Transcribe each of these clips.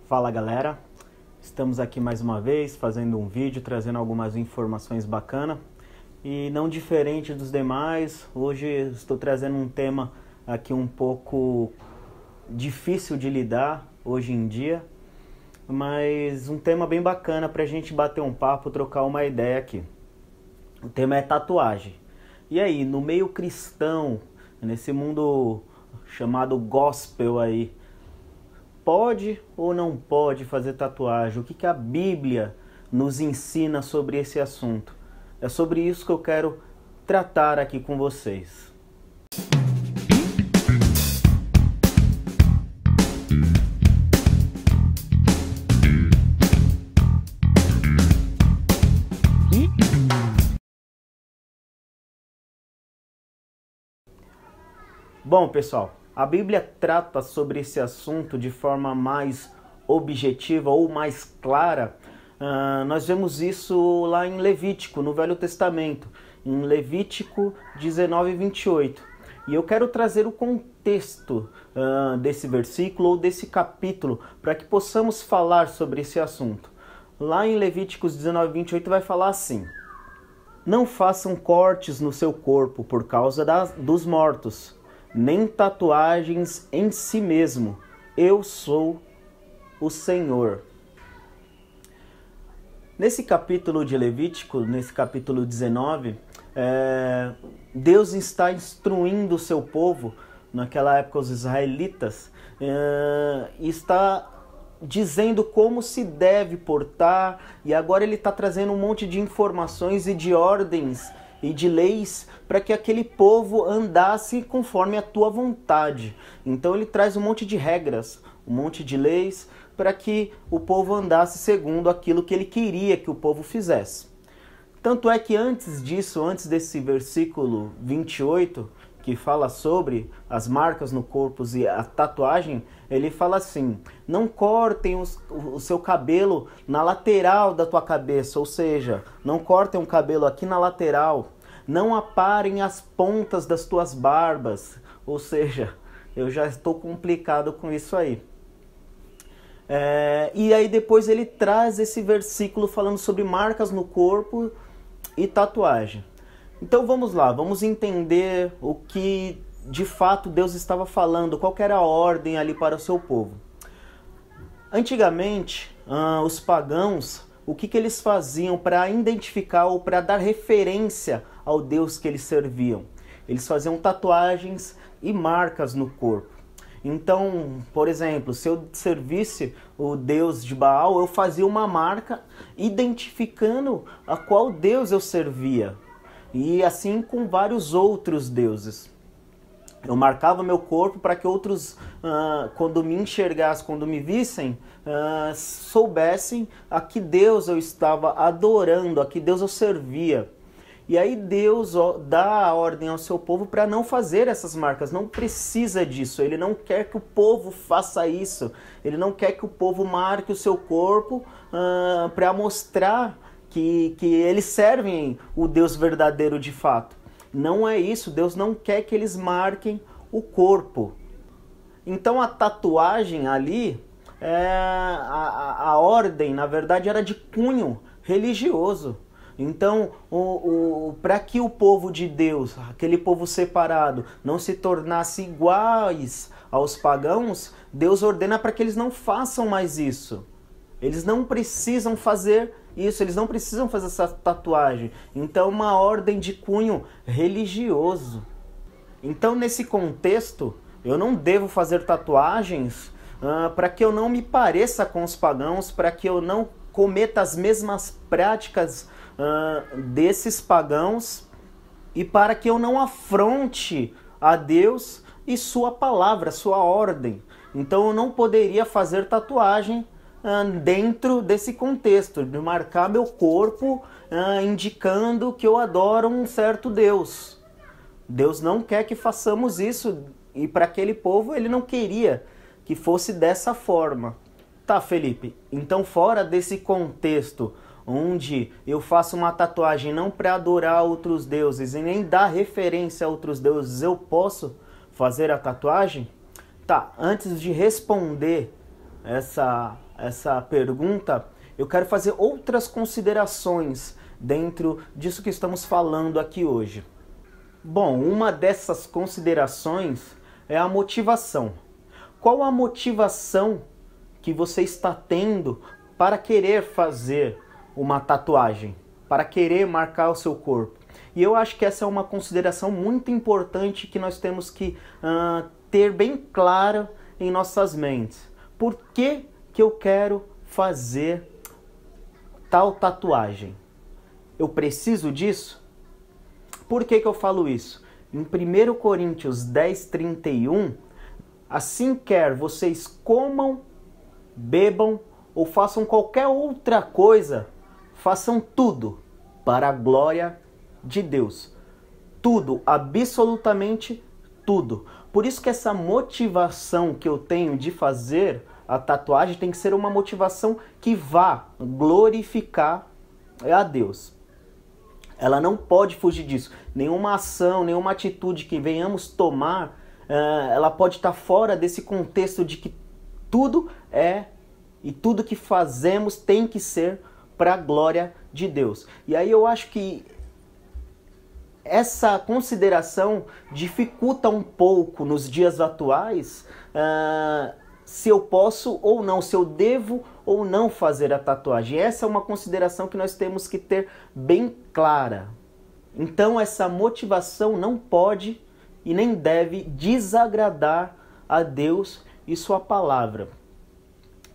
Fala galera, estamos aqui mais uma vez fazendo um vídeo, trazendo algumas informações bacanas e não diferente dos demais. Hoje estou trazendo um tema aqui um pouco difícil de lidar hoje em dia, mas um tema bem bacana para a gente bater um papo, trocar uma ideia aqui. O tema é tatuagem. E aí, no meio cristão, nesse mundo chamado gospel aí, pode ou não pode fazer tatuagem? O que a Bíblia nos ensina sobre esse assunto? É sobre isso que eu quero tratar aqui com vocês. Bom, pessoal, a Bíblia trata sobre esse assunto de forma mais objetiva ou mais clara. Nós vemos isso lá em Levítico, no Velho Testamento, em Levítico 19:28. E eu quero trazer o contexto desse versículo ou desse capítulo para que possamos falar sobre esse assunto. Lá em Levíticos 19:28 vai falar assim: não façam cortes no seu corpo por causa dos mortos, nem tatuagens em si mesmo. Eu sou o Senhor. Nesse capítulo de Levítico, nesse capítulo 19, Deus está instruindo o seu povo, naquela época os israelitas, e está dizendo como se deve portar, e agora ele está trazendo um monte de informações e de ordens e de leis para que aquele povo andasse conforme a tua vontade. Então ele traz um monte de regras, um monte de leis para que o povo andasse segundo aquilo que ele queria que o povo fizesse. Tanto é que antes disso, antes desse versículo 28, que fala sobre as marcas no corpo e a tatuagem, ele fala assim: não cortem o seu cabelo na lateral da tua cabeça, ou seja, não cortem o cabelo aqui na lateral, não aparem as pontas das tuas barbas, ou seja, eu já estou complicado com isso aí. E aí depois ele traz esse versículo falando sobre marcas no corpo e tatuagem. Então vamos lá, vamos entender o que de fato Deus estava falando, qual que era a ordem ali para o seu povo. Antigamente, os pagãos, o que eles faziam para identificar ou para dar referência ao Deus que eles serviam? Eles faziam tatuagens e marcas no corpo. Então, por exemplo, se eu servisse o Deus de Baal, eu fazia uma marca identificando a qual Deus eu servia. E assim com vários outros deuses. Eu marcava meu corpo para que outros, quando me enxergassem, quando me vissem, soubessem a que Deus eu estava adorando, a que Deus eu servia. E aí Deus dá a ordem ao seu povo para não fazer essas marcas, não precisa disso. Ele não quer que o povo faça isso, ele não quer que o povo marque o seu corpo para mostrar que eles servem o Deus verdadeiro de fato. Não é isso, Deus não quer que eles marquem o corpo. Então a tatuagem ali, a ordem, na verdade, era de cunho religioso. Então, para que o povo de Deus, aquele povo separado, não se tornasse iguais aos pagãos, Deus ordena para que eles não façam mais isso. Eles não precisam fazer isso, eles não precisam fazer essa tatuagem. Então, uma ordem de cunho religioso. Então, nesse contexto, eu não devo fazer tatuagens para que eu não me pareça com os pagãos, para que eu não cometa as mesmas práticas desses pagãos e para que eu não afronte a Deus e sua palavra, sua ordem. Então, eu não poderia fazer tatuagem dentro desse contexto, de marcar meu corpo indicando que eu adoro um certo Deus. Deus não quer que façamos isso, e para aquele povo ele não queria que fosse dessa forma. Tá, Felipe, então fora desse contexto onde eu faço uma tatuagem não para adorar outros deuses e nem dar referência a outros deuses, eu posso fazer a tatuagem? Tá, antes de responder essa pergunta, eu quero fazer outras considerações dentro disso que estamos falando aqui hoje. Bom, uma dessas considerações é a motivação. Qual a motivação que você está tendo para querer fazer uma tatuagem, para querer marcar o seu corpo? E eu acho que essa é uma consideração muito importante que nós temos que ter bem clara em nossas mentes. Por que eu quero fazer tal tatuagem? Eu preciso disso? Por que eu falo isso? Em 1 Coríntios 10:31, assim quer vocês comam, bebam ou façam qualquer outra coisa, façam tudo para a glória de Deus. Tudo, absolutamente tudo. Por isso que essa motivação que eu tenho de fazer a tatuagem tem que ser uma motivação que vá glorificar a Deus. Ela não pode fugir disso. Nenhuma ação, nenhuma atitude que venhamos tomar, ela pode estar fora desse contexto de que tudo é e tudo que fazemos tem que ser para a glória de Deus. E aí eu acho que essa consideração dificulta um pouco nos dias atuais se eu posso ou não, se eu devo ou não fazer a tatuagem. Essa é uma consideração que nós temos que ter bem clara. Então essa motivação não pode e nem deve desagradar a Deus e sua palavra.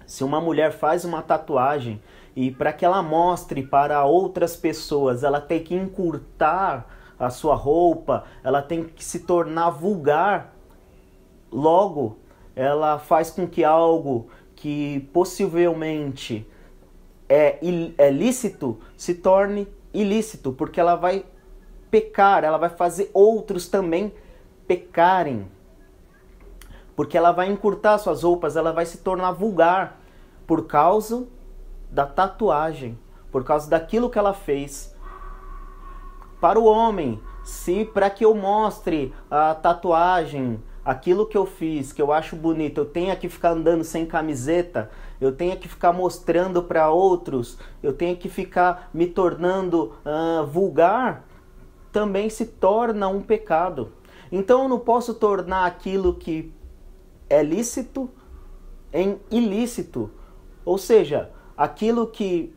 Se uma mulher faz uma tatuagem e para que ela mostre para outras pessoas, ela tem que encurtar a sua roupa, ela tem que se tornar vulgar, logo ela faz com que algo que possivelmente é lícito se torne ilícito, porque ela vai pecar, ela vai fazer outros também pecarem. Porque ela vai encurtar suas roupas, ela vai se tornar vulgar por causa da tatuagem, por causa daquilo que ela fez. Para o homem, se para que eu mostre a tatuagem, aquilo que eu fiz, que eu acho bonito, eu tenho que ficar andando sem camiseta, eu tenho que ficar mostrando para outros, eu tenho que ficar me tornando vulgar, também se torna um pecado. Então eu não posso tornar aquilo que é lícito em ilícito. Ou seja, aquilo que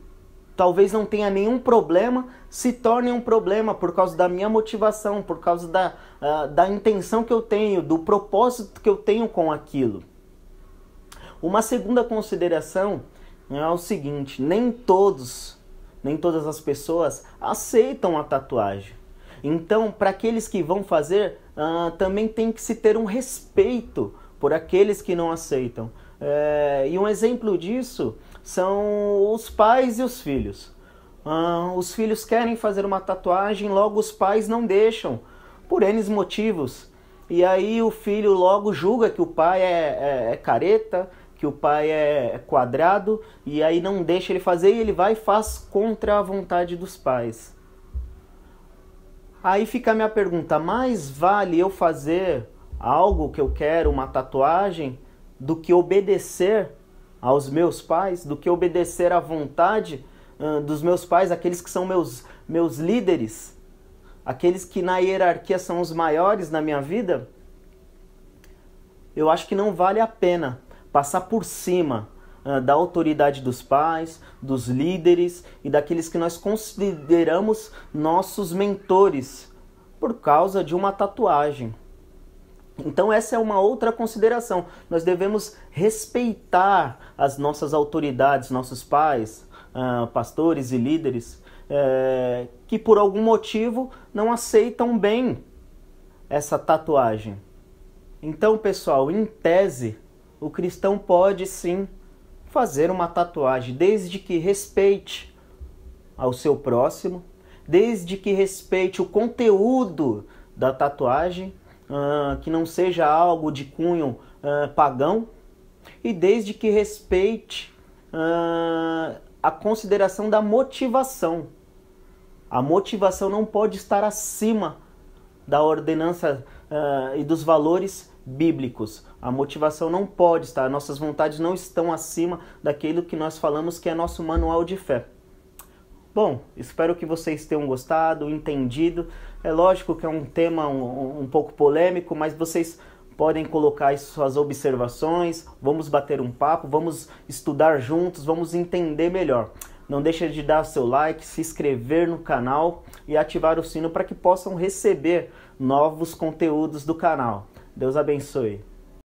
talvez não tenha nenhum problema, se torne um problema por causa da minha motivação, por causa da intenção que eu tenho, do propósito que eu tenho com aquilo. Uma segunda consideração é o seguinte: nem todas as pessoas aceitam a tatuagem. Então, para aqueles que vão fazer, também tem que se ter um respeito por aqueles que não aceitam. E um exemplo disso são os pais e os filhos. Os filhos querem fazer uma tatuagem, logo os pais não deixam, por N motivos. E aí o filho logo julga que o pai é careta, que o pai é quadrado, e aí não deixa ele fazer, e ele vai e faz contra a vontade dos pais. Aí fica a minha pergunta: mais vale eu fazer algo que eu quero, uma tatuagem, do que obedecer aos meus pais, do que obedecer à vontade dos meus pais, aqueles que são meus líderes, aqueles que na hierarquia são os maiores na minha vida? Eu acho que não vale a pena passar por cima da autoridade dos pais, dos líderes e daqueles que nós consideramos nossos mentores por causa de uma tatuagem. Então essa é uma outra consideração. Nós devemos respeitar as nossas autoridades, nossos pais, pastores e líderes, que por algum motivo não aceitam bem essa tatuagem. Então, pessoal, em tese, o cristão pode sim fazer uma tatuagem, desde que respeite ao seu próximo, desde que respeite o conteúdo da tatuagem, que não seja algo de cunho pagão, e desde que respeite a consideração da motivação. A motivação não pode estar acima da ordenança e dos valores bíblicos. A motivação não pode estar, nossas vontades não estão acima daquilo que nós falamos que é nosso manual de fé. Bom, espero que vocês tenham gostado, entendido. É lógico que é um tema um pouco polêmico, mas vocês podem colocar aí suas observações, vamos bater um papo, vamos estudar juntos, vamos entender melhor. Não deixe de dar seu like, se inscrever no canal e ativar o sino para que possam receber novos conteúdos do canal. Deus abençoe.